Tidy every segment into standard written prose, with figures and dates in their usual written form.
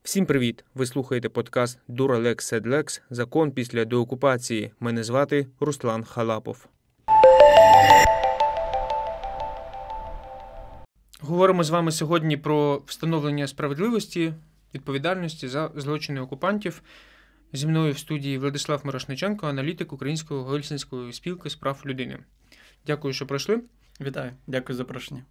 Всім привіт! Ви слухаєте подкаст «Дура Лекс Сед Лекс. Закон після деокупації». Мене звати Руслан Халапов. Говоримо з вами сьогодні про встановлення справедливості, відповідальності за злочини окупантів. Зі мною в студії Владислав Мирошниченко, аналітик Української Гельсінської спілки з прав людини. Дякую, що прийшли. Вітаю, дякую за запрошення.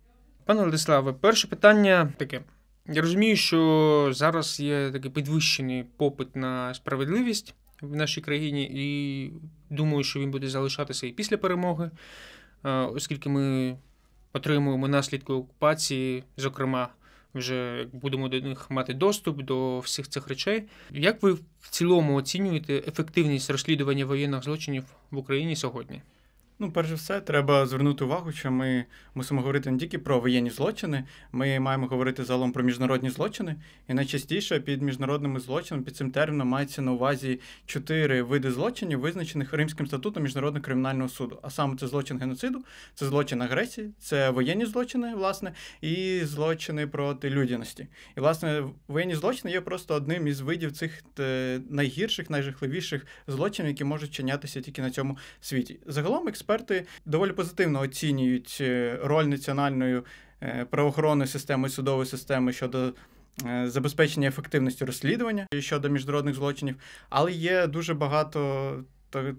Пане Владиславе, перше питання таке. Я розумію, що зараз є такий підвищений попит на справедливість в нашій країні, і думаю, що він буде залишатися і після перемоги, оскільки ми отримуємо наслідки окупації, зокрема, вже будемо до них мати доступ до всіх цих речей. Як ви в цілому оцінюєте ефективність розслідування воєнних злочинів в Україні сьогодні? Перш за все, треба звернути увагу, що ми мусимо говорити не тільки про воєнні злочини, ми маємо говорити загалом про міжнародні злочини. І найчастіше під міжнародними злочинами, під цим терміном мається на увазі 4 види злочинів, визначених Римським статутом Міжнародного кримінального суду. А саме це злочин геноциду, це злочин агресії, це воєнні злочини, власне, і злочини проти людяності. І, власне, воєнні злочини є просто одним із видів цих найгірших, найжахливіших злочинів, які можуть чинятися тільки на цьому світі. Загалом експерти доволі позитивно оцінюють роль національної правоохоронної системи і судової системи щодо забезпечення ефективності розслідування щодо міжнародних злочинів, але є дуже багато,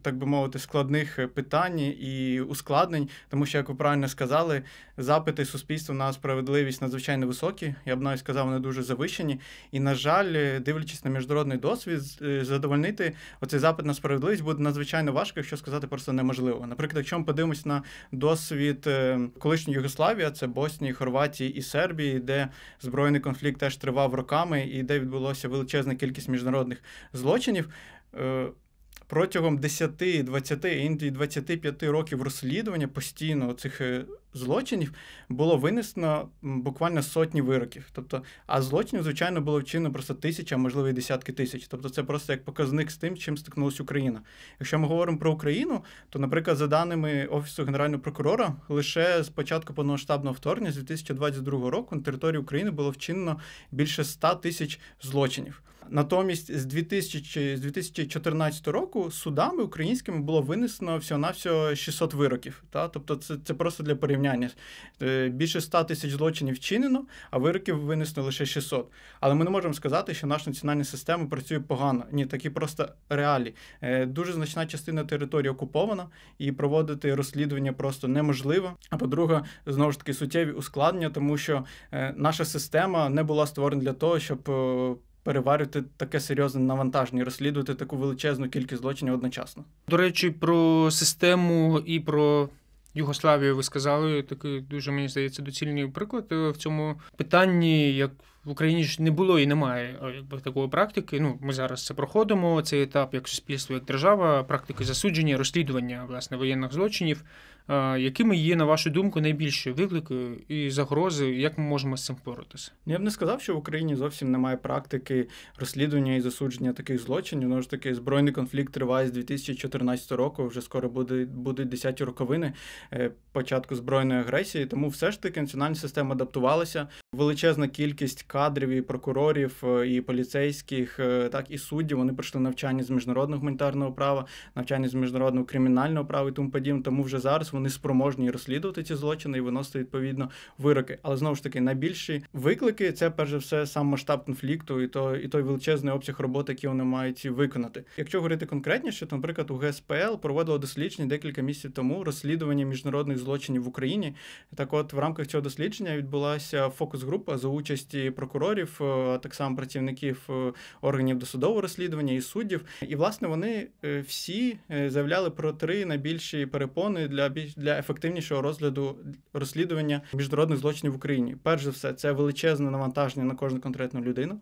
так би мовити, складних питань і ускладнень, тому що, як ви правильно сказали, запити суспільства на справедливість надзвичайно високі, я б навіть сказав, вони дуже завищені. І, на жаль, дивлячись на міжнародний досвід, задовольнити оцей запит на справедливість буде надзвичайно важко, якщо сказати просто неможливо. Наприклад, якщо ми подивимось на досвід колишньої Югославії, це Боснії, Хорватії і Сербії, де збройний конфлікт теж тривав роками і де відбулося величезна кількість міжнародних злочинів, протягом 10, 20, іноді 25 років розслідування постійно цих злочинів було винесено буквально сотні вироків. А злочинів, звичайно, було вчинено просто тисячі, а можливо і десятки тисяч. Тобто це просто як показник з тим, чим стикнулася Україна. Якщо ми говоримо про Україну, то, наприклад, за даними Офісу Генерального прокурора, лише з початку повномасштабного вторгнення з 2022 року на території України було вчинено більше 100 тисяч злочинів. Натомість з 2014 року судами українськими було винесено всього-навсього 600 вироків. Тобто це просто для порівняння. Більше 100 тисяч злочинів вчинено, а вироків винесено лише 600. Але ми не можемо сказати, що наша національна система працює погано. Ні, такі просто реалії. Дуже значна частина території окупована, і проводити розслідування просто неможливо. А по-друге, знову ж таки, суттєві ускладнення, тому що наша система не була створена для того, щоб переварювати таке серйозне навантаження, розслідувати таку величезну кількість злочинів одночасно. До речі, про систему і про Югославію ви сказали, такий дуже, мені здається, доцільний приклад в цьому питанні, як в Україні ж не було і немає такої практики. Ми зараз це проходимо, цей етап як суспільство, як держава, практики засудження, розслідування, власне, воєнних злочинів. Якими є, на вашу думку, найбільші виклики і загрози, як ми можемо з цим боротися? Я б не сказав, що в Україні зовсім немає практики розслідування і засудження таких злочинів. Знову ж таки, збройний конфлікт триває з 2014 року, вже скоро будуть 10-ті роковини початку збройної агресії, тому все ж таки національна система адаптувалася. Величезна кількість кадрів і прокурорів, і поліцейських, так і суддів, вони пройшли навчання з міжнародного гуманітарного права, навчання з міжнародного кримінального права і тому подібне, тому вже зараз вони спроможні розслідувати ці злочини і виносити, відповідно, вироки. Але, знову ж таки, найбільші виклики – це, перш за все, сам масштаб конфлікту і той величезний обсяг роботи, який вони мають виконати. Якщо говорити конкретніше, то, наприклад, у ГСПЛ проводило дослідження декілька місяців тому розслідування міжнародних злочинів в Україні. Так от, в рамках цього дослідження відбулася фокус-група за участі прокурорів, а так само працівників органів досудового розслідування і суддів. І, власне, вони всі заявляли про 3 найбільші перепони для ефективнішого розслідування міжнародних злочинів в Україні. Перш за все, це величезне навантаження на кожну конкретну людину.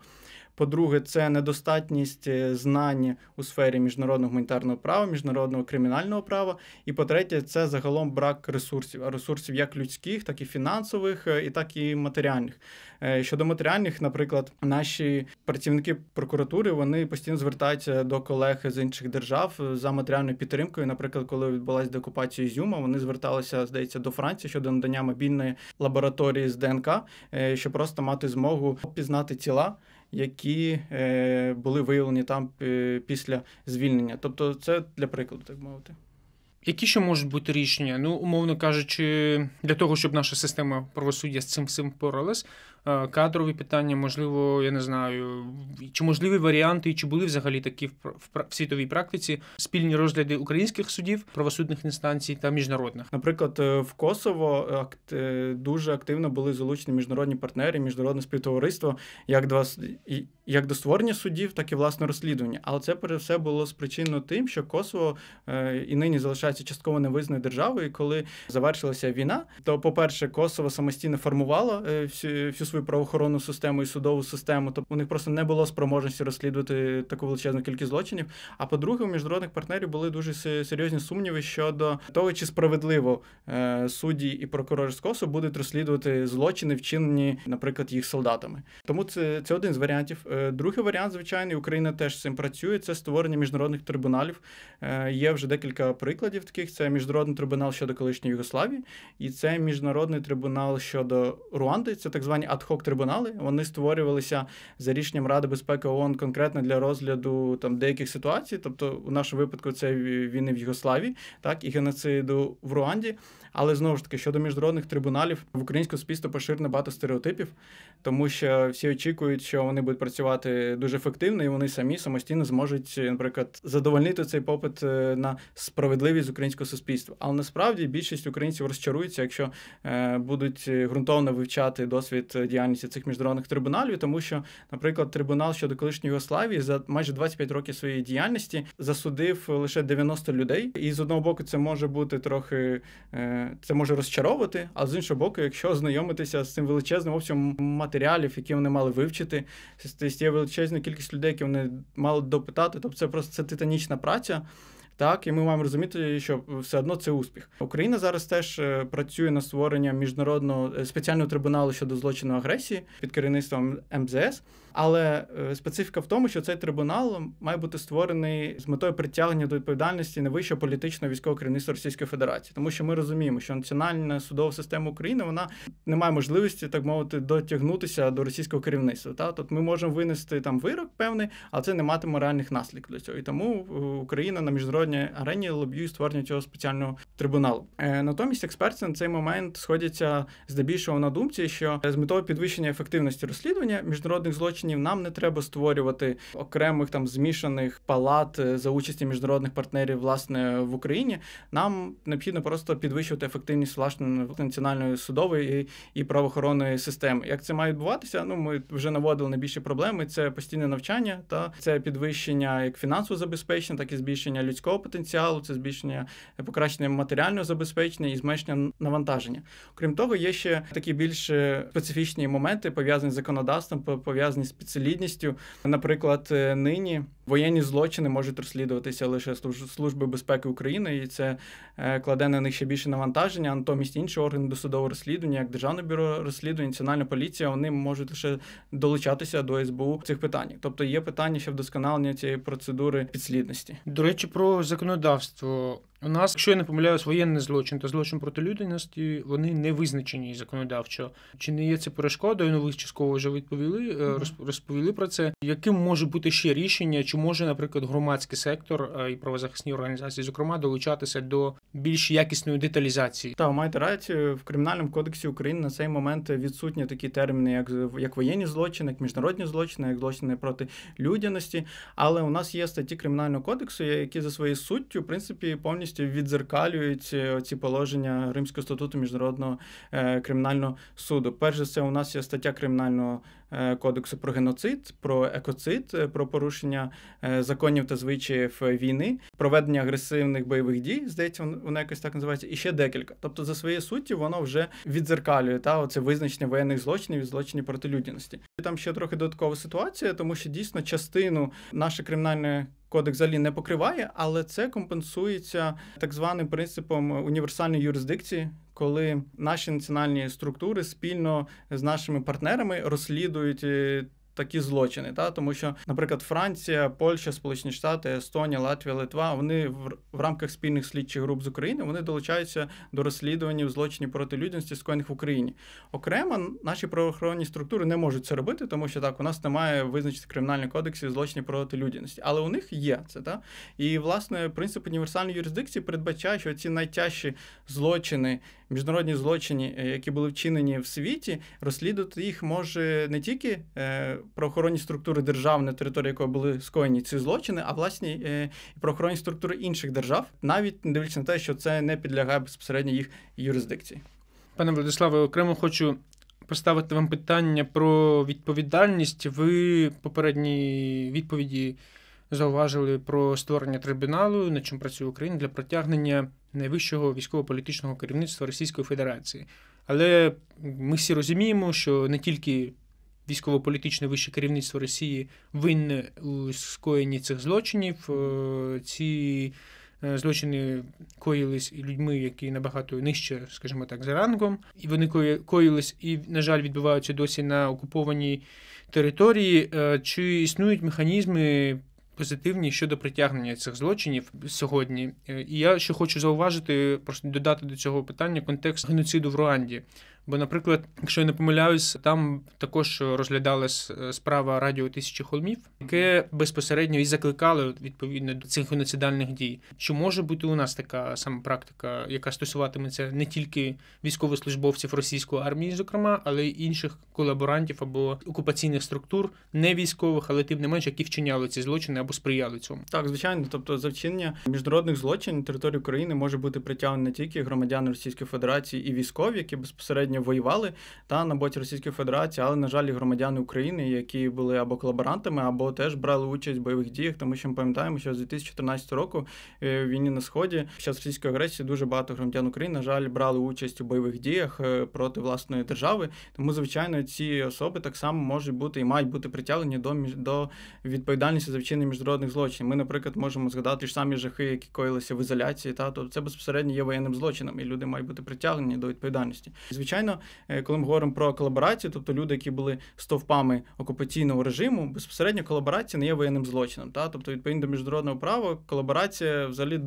По-друге, це недостатність знань у сфері міжнародного гуманітарного права, міжнародного кримінального права. І по-третє, це загалом брак ресурсів. А ресурсів як людських, так і фінансових, і так і матеріальних. Щодо матеріальних, наприклад, наші працівники прокуратури, вони постійно звертаються до колег з інших держав за матеріальною підтримкою. Наприклад, коли відбулася деокупація Ізюма, вони зверталися, здається, до Франції щодо надання мобільної лабораторії з ДНК, щоб просто мати змогу пізнати тіла які були виявлені там після звільнення. Тобто це для прикладу, так мовити. Які ще можуть бути рішення? Ну, умовно кажучи, для того, щоб наша система правосуддя з цим всім впоралась, кадрові питання, можливо, я не знаю, чи можливі варіанти, і чи були взагалі такі в світовій практиці спільні розгляди українських судів, правосудних інстанцій та міжнародних? Наприклад, в Косово дуже активно були залучені міжнародні партнери, міжнародне співтовариство, як до створення судів, так і власне розслідування. Але це все було спричинено тим, що Косово і нині залишається частково невизнаною державою. І коли завершилася війна, то, по-перше, Косово самостійно формувало всю свою правоохоронну систему і судову систему, тобто у них просто не було спроможності розслідувати таку величезну кількість злочинів. А по-друге, у міжнародних партнерів були дуже серйозні сумніви щодо того, чи справедливо судді і прокурори з Косово будуть розслідувати злочини, вчинені, наприклад, їх солдатами. Тому це один з варіантів. Другий варіант, звичайно, і Україна теж з цим працює, це створення міжнародних трибуналів. Є вже декілька прикладів таких. Це Міжнародний трибунал щодо колишньої Югославії, і це Міжнародний трибунал щодо Руанди, це так звані ад-хок трибунали. Вони створювалися за рішенням Ради безпеки ООН конкретно для розгляду там деяких ситуацій, тобто у нашому випадку це війни в Югославії, так, і геноциду в Руанді. Але, знову ж таки, щодо міжнародних трибуналів, в українському суспільстві поширено багато стереотипів, тому що всі очікують, що вони будуть працювати дуже ефективно, і вони самостійно зможуть, наприклад, задовольнити цей попит на справедливість з українського суспільства. Але насправді більшість українців розчаруються, якщо будуть ґрунтовно вивчати досвід діяльності цих міжнародних трибуналів, тому що, наприклад, трибунал щодо колишньої Югославії за майже 25 років своєї діяльності засудив лише 90 людей. І з одного боку це може бути трохи... Це може розчаровувати, а з іншого боку, якщо ознайомитися з цим величезним обсягом матеріалів, які вони мали вивчити, з тією величезною кількістю людей, які вони мали допитати, тобто це титанічна праця. Так, і ми маємо розуміти, що все одно це успіх. Україна зараз теж працює над створенням міжнародного спеціального трибуналу щодо злочину агресії під керівництвом МЗС. Але специфіка в тому, що цей трибунал має бути створений з метою притягнення до відповідальності найвищого політичного військового керівництва Російської Федерації. Тому що ми розуміємо, що національна судова система України, вона не має можливості, так мовити, дотягнутися до російського керівництва. Тобто ми можемо винести там вирок певний, але це не матиме реальних наслідків для цього. І тому Україна на міжнародній арені лобіює створення цього спеціального трибуналу. Натомість експерти на цей момент сходяться здебільшого на думці, що з метою підвищення ефективності розслідування міжнародних злочинів нам не треба створювати окремих там змішаних палат за участі міжнародних партнерів, власне, в Україні. Нам необхідно просто підвищувати ефективність власне національної судової і правоохоронної системи. Як це має відбуватися? Ну, ми вже наводили найбільші проблеми. Це постійне навчання, та це підвищення як фінансового забезпечення, так і збільшення людського потенціалу, це збільшення, покращення матеріального забезпечення і зменшення навантаження. Крім того, є ще такі більш специфічні моменти, пов'язані з законодавством, пов'язані з підслідністю. Наприклад, нині воєнні злочини можуть розслідуватися лише Службою безпеки України, і це кладе на них ще більше навантаження, а натомість інші органи досудового розслідування, як Державне бюро розслідувань, Національна поліція, вони можуть лише долучатися до СБУ в цих питаннях. Тобто є питання ще вдосконалення цієї процедури підслідності. До речі, про законодавство. У нас, якщо я не помиляюсь, воєнний злочин та злочин проти людяності, вони не визначені законодавчо. Чи не є це перешкодою? Ну, ви частково вже розповіли про це. Яким може бути ще рішення? Чи може, наприклад, громадський сектор і правозахисні організації, зокрема, долучатися до більш якісної деталізації? Так, маєте рацію. В Кримінальному кодексі України на цей момент відсутні такі терміни, як воєнні злочини, як міжнародні злочини, як злочини проти людяності. Але у нас є статті Кримінального кодексу, які за своєю суттю, в принципі, повністю віддзеркалюють ці положення Римського статуту Міжнародного кримінального суду. Перш за все, у нас є стаття Кримінального кодексу про геноцид, про екоцид, про порушення законів та звичаїв війни, проведення агресивних бойових дій, здається, воно якось так називається, і ще декілька. Тобто, за своєю суттю, воно вже віддзеркалює оце визначення воєнних злочинів і злочинів проти людяності. Там ще трохи додаткова ситуація, тому що дійсно частину наше кримінальне кодекс взагалі не покриває, але це компенсується так званим принципом універсальної юрисдикції, коли наші національні структури спільно з нашими партнерами розслідують такі злочини. Тому що, наприклад, Франція, Польща, Сполучені Штати, Естонія, Латвія, Литва, вони в рамках спільних слідчих груп з України, вони долучаються до розслідування злочинів проти людяності, скоєних в Україні. Окремо, наші правоохоронні структури не можуть це робити, тому що у нас немає визначити кримінальний кодекс злочинів проти людяності. Але у них є це. І, власне, принцип універсальної юрисдикції передбачає, що ці найтяжчі злочини, міжнародні злочини, які були вчинені в світі, розслідувати їх може не тільки правоохоронні структури держав, на території якої були скоєні ці злочини, а власне і правоохоронні структури інших держав, навіть не дивлячись на те, що це не підлягає безпосередньо їх юрисдикції. Пане Владиславе, окремо хочу поставити вам питання про відповідальність. Ви в попередній відповіді зауважили про створення трибуналу, над чим працює Україна, для притягнення найвищого військово-політичного керівництва Російської Федерації. Але ми всі розуміємо, що не тільки військово-політичне вище керівництво Росії винне у скоєнні цих злочинів. Ці злочини коїлись і людьми, які набагато нижче, скажімо так, за рангом. І вони коїлись і, на жаль, відбуваються досі на окупованій території. Чи існують механізми позитивні щодо притягнення цих злочинів сьогодні? І я ще хочу зауважити, просто додати до цього питання контекст геноциду в Руанді. Бо, наприклад, якщо я не помиляюсь, там також розглядалась справа Радіо Тисячі холмів, яке безпосередньо і закликало відповідно до цих геноцидальних дій. Чи може бути у нас така сама практика, яка стосуватиметься не тільки військовослужбовців російської армії, зокрема, але й інших колаборантів або окупаційних структур, не військових, але тим не менш, які вчиняли ці злочини або сприяли цьому? Так, звичайно. Тобто за вчинення міжнародних злочинів на території України може бути притягнені не тільки громадяни Російської Федерації і військові, які безпосередньо воювали на боці Російської Федерації, але, на жаль, і громадяни України, які були або колаборантами, або теж брали участь в бойових діях, тому що ми пам'ятаємо, що з 2014 року в війні на Сході, під час російської агресії, дуже багато громадян України, на жаль, брали участь у бойових діях проти власної держави. Тому, звичайно, ці особи так само можуть бути і мають бути притягнені до відповідальності за вчинення міжнародних злочинів. Ми, наприклад, можемо згадати ж самі жахи, які коїлися в ізоляції, тобто це безпосередньо є воєнним злочином, і люди мають бути притягнені до відповідальності. Звичайно, коли ми говоримо про колаборацію, тобто люди, які були стовпами окупаційного режиму, безпосередньо колаборація не є воєнним злочином. Тобто, відповідно до міжнародного права, колаборація взагалі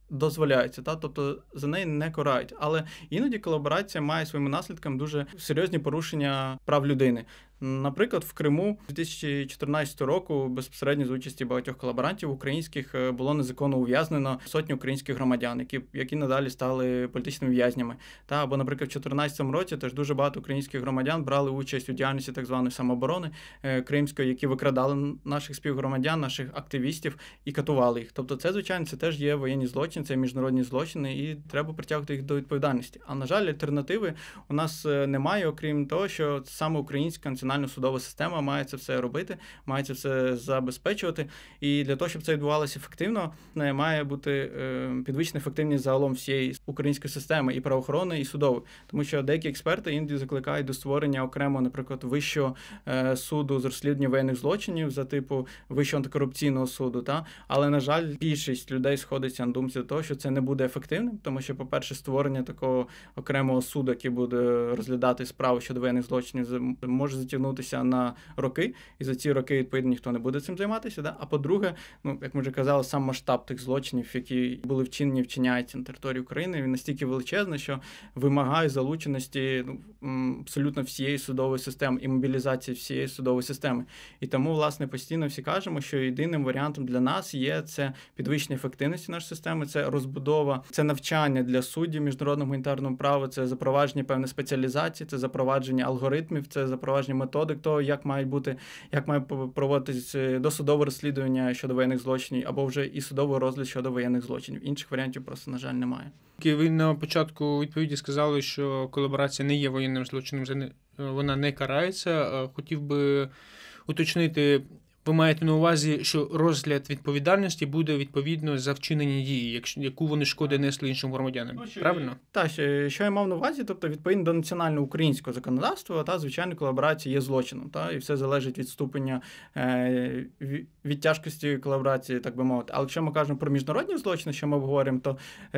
дозволяється, тобто за неї не карають. Але іноді колаборація має своїми наслідками дуже серйозні порушення прав людини. Наприклад, в Криму 2014 року безпосередньо з участі багатьох колаборантів українських було незаконно ув'язнено сотні українських громадян, які надалі стали політичними в'язнями. Або, наприклад, в 2014 році теж дуже багато українських громадян брали участь у діяльності так званої самооборони кримської, які викрадали наших співгромадян, наших активістів і катували їх. Тобто це, звичайно, це теж є воєнні злочини, це міжнародні злочини, і треба притягувати їх до відповідальності. А, на жаль, альтернативи у нас немає, окрім того, що саме українська національна судова система має це все робити, має це все забезпечувати. І для того, щоб це відбувалося ефективно, має бути підвищена ефективність загалом всієї української системи, і правоохоронної, і судової. Тому що деякі експерти іноді закликають до створення окремо, наприклад, Вищого суду з розслідування воєнних злочинів за типу Вищого антикорупційного суду. Але, на жаль, більшість людей сходиться на думці до того, що це не буде ефективним, тому що, по-перше, створення такого окремого суду, який буде розглядати справи щодо воєнних злочинів, може затягнутися на роки, і за ці роки, відповідно, ніхто не буде цим займатися. А по-друге, як ми вже казали, сам масштаб тих злочинів, які були вчинені, вчиняються на території України, він настільки величезний, що вимагає залученості абсолютно всієї судової системи і мобілізації всієї судової системи. І тому, власне, постійно всі кажемо, що єдиним варіантом для нас є це підвищення ефективності нашої системи, це розбудова, це навчання для суддів міжнародного гуманітарного права, це запровадження певної спеціалізації, це запровадження алгоритмів, це запровадження методик того, як має проводитись досудове розслідування щодо воєнних злочинів, або вже і судовий розгляд щодо воєнних злочинів. Інших варіантів просто, на жаль, немає. Ви на початку відповіді сказали, що колаборація не є воєнним злочином, вона не карається. Хотів би уточнити, ви маєте на увазі, що розгляд відповідальності буде відповідно за вчинені дії, яку вони шкоди несли іншим громадянам. Правильно? Так, що я мав на увазі, тобто відповідно до національного українського законодавства, звичайно, колаборація є злочином, і все залежить від ступеня, від тяжкості колаборації, так би мовити. Але якщо ми кажемо про міжнародні злочини, що ми обговорюємо, то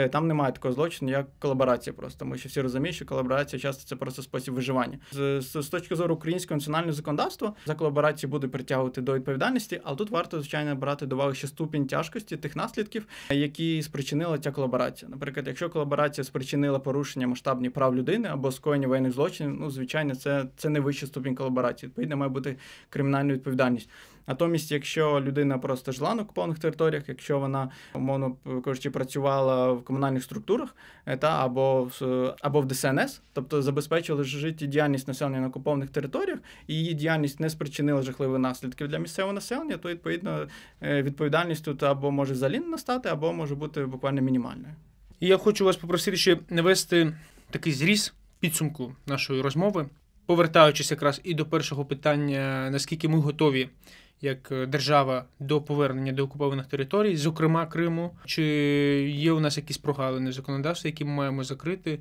там немає такого злочину, як колаборація просто, тому що всі розуміють, що колаборація часто це просто спосіб виживання. З точки зору українського національного законодавства, за колаборацію буде притягувати до відповідальності, але тут варто, звичайно, брати до уваги ще ступінь тяжкості тих наслідків, які спричинила ця колаборація. Наприклад, якщо колаборація спричинила порушення масштабних прав людини або скоєння воєнних злочинів, звичайно, це не вищий ступінь колаборації. Відповідно, має бути кримінальна відповідальність. Натомість, якщо людина просто жила на окупованих територіях, якщо вона, умовно кажучи, працювала в комунальних структурах або в ДСНС, тобто забезпечувала життєдіяльність населення на окупованих територіях, і її діяльність не спричинила жахливих наслідків для місцевого населення, то, відповідно, відповідальність тут або може взагалі не настати, або може бути буквально мінімальною. І я хочу вас попросити ще навести такий зріз підсумку нашої розмови, повертаючись якраз і до першого питання, наскільки ми готові як держава до повернення до окупованих територій, зокрема Криму, чи є у нас якісь прогалини в законодавстві, які ми маємо закрити,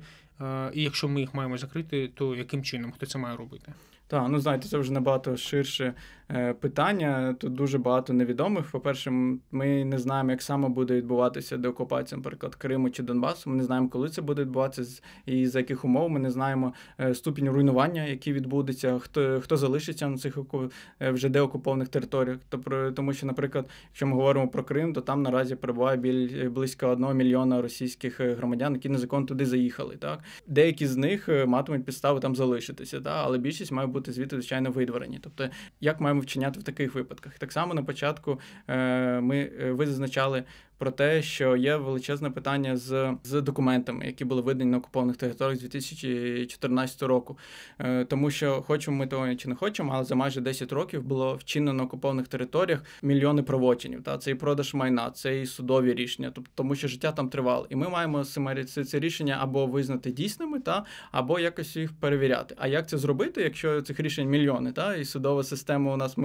і якщо ми їх маємо закрити, то яким чином, хто це має робити? Так, знаєте, це вже набагато ширше питання, тут дуже багато невідомих. По-перше, ми не знаємо, як саме буде відбуватися деокупація, наприклад, Криму чи Донбасу. Ми не знаємо, коли це буде відбуватися і за яких умов. Ми не знаємо ступінь руйнування, який відбудеться, хто залишиться на цих вже деокупованих територіях. Тому що, наприклад, якщо ми говоримо про Крим, то там наразі перебуває близько 1 мільйона російських громадян, які незаконно туди заїхали. Так? Деякі з них матимуть підстави там залишитися, але більшість має бути звідти, звичайно, видворені. Тобто, як маємо вчиняти в таких випадках? Так само на початку ви зазначали про те, що є величезне питання з документами, які були видані на окупованих територіях з 2014 року. Тому що хочемо ми того чи не хочемо, але за майже 10 років було вчинено на окупованих територіях мільйони правочинів. Це і продаж майна, це і судові рішення, тому що життя там тривало. І ми маємо це рішення або визнати дійсними, або якось їх перевіряти. А як це зробити, якщо цих рішень мільйони? І судова система у нас,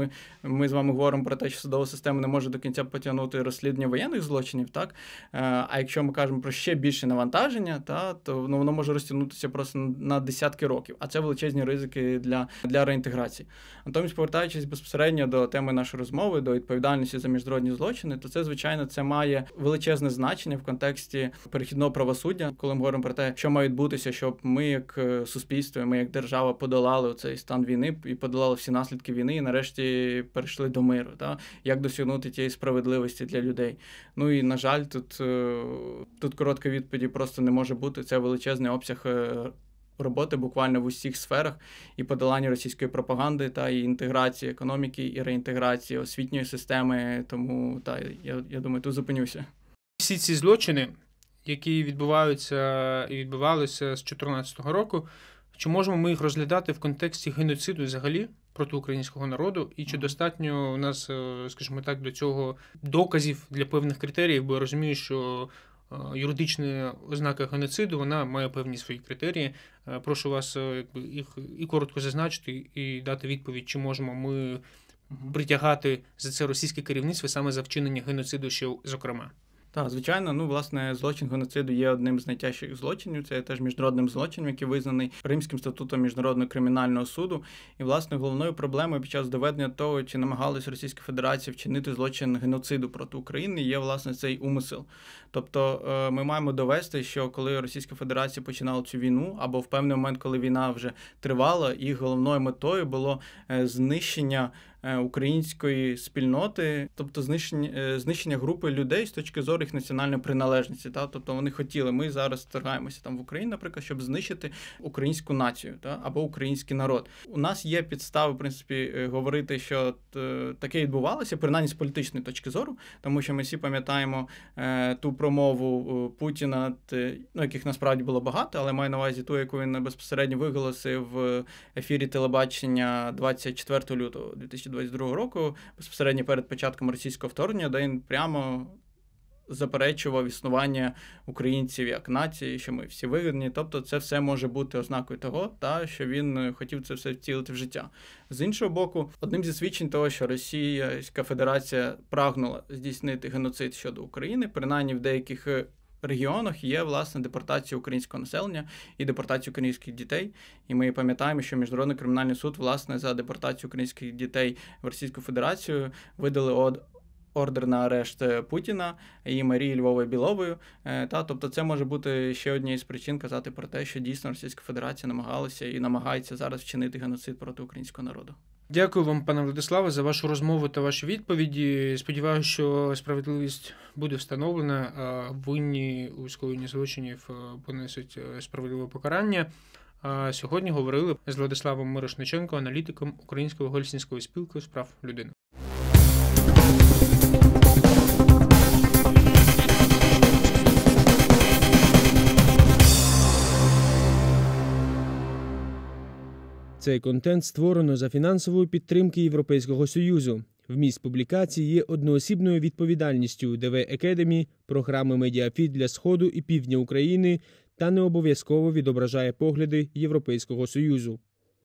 ми з вами говоримо про те, що судова система не може до кінця потягнути розслідування воєнних злочинів, так? А якщо ми кажемо про ще більше навантаження, то воно може розтягнутися просто на десятки років, а це величезні ризики для реінтеграції. Натомість, повертаючись безпосередньо до теми нашої розмови, до відповідальності за міжнародні злочини, то це, звичайно, це має величезне значення в контексті перехідного правосуддя, коли ми говоримо про те, що має відбутися, щоб ми як суспільство, ми як держава подолали цей стан війни і подолали всі наслідки війни і нарешті перейшли до миру. Як досягнути тієї справедливості для людей. І, на жаль, тут короткої відповіді просто не може бути. Це величезний обсяг роботи буквально в усіх сферах і подолання російської пропаганди, і інтеграції економіки, і реінтеграції освітньої системи. Тому, я думаю, тут зупинюся. Всі ці злочини, які відбуваються і відбувалися з 2014 року, чи можемо ми їх розглядати в контексті геноциду взагалі проти українського народу, і чи достатньо у нас, скажімо так, до цього доказів для певних критеріїв, бо я розумію, що юридична ознака геноциду, вона має певні свої критерії. Прошу вас їх і коротко зазначити, і дати відповідь, чи можемо ми притягати за це російське керівництво саме за вчинення геноциду ще зокрема. Так, звичайно, власне, злочин геноциду є одним з найтяжчих злочинів, це теж міжнародним злочином, який визнаний Римським статутом Міжнародного кримінального суду. І, власне, головною проблемою під час доведення того, чи намагалась Російська Федерація вчинити злочин геноциду проти України, є, власне, цей умисел. Тобто ми маємо довести, що коли Російська Федерація починала цю війну, або в певний момент, коли війна вже тривала, їх головною метою було знищення української спільноти, тобто знищення групи людей з точки зору їх національної приналежності. Тобто вони хотіли, ми зараз вторгаємося там в Україну, наприклад, щоб знищити українську націю або український народ. У нас є підстави, в принципі, говорити, що таке відбувалося, принаймні з політичної точки зору, тому що ми всі пам'ятаємо ту промову Путіна, яких насправді було багато, але маю на увазі ту, яку він безпосередньо виголосив в ефірі телебачення 24 лютого 2022 року, безпосередньо перед початком російського вторгнення, де він прямо заперечував існування українців як нації, що ми всі вигідні. Тобто це все може бути ознакою того, що він хотів це все втілити в життя. З іншого боку, одним зі свідчень того, що Російська Федерація прагнула здійснити геноцид щодо України, принаймні в деяких регіонах є, власне, депортація українського населення і депортація українських дітей. І ми пам'ятаємо, що Міжнародний кримінальний суд, власне, за депортацію українських дітей в Російську Федерацію видали ордер на арешт Путіна і Марії Львової-Білової. Тобто це може бути ще однією з причин казати про те, що дійсно Російська Федерація намагалася і намагається зараз вчинити геноцид проти українського народу. Дякую вам, пане Владиславе, за вашу розмову та ваші відповіді. Сподіваюся, що справедливість буде встановлена, а винні у скоєнні злочинів понесуть справедливе покарання. А сьогодні говорили з Владиславом Мирошниченко, аналітиком Української Гельсінської спілки з прав людини. Цей контент створено за фінансової підтримки Європейського Союзу. Вміст публікації є одноосібною відповідальністю ДВ Academy, програми Медіафіт для Сходу і Півдня України та не обов'язково відображає погляди Європейського Союзу.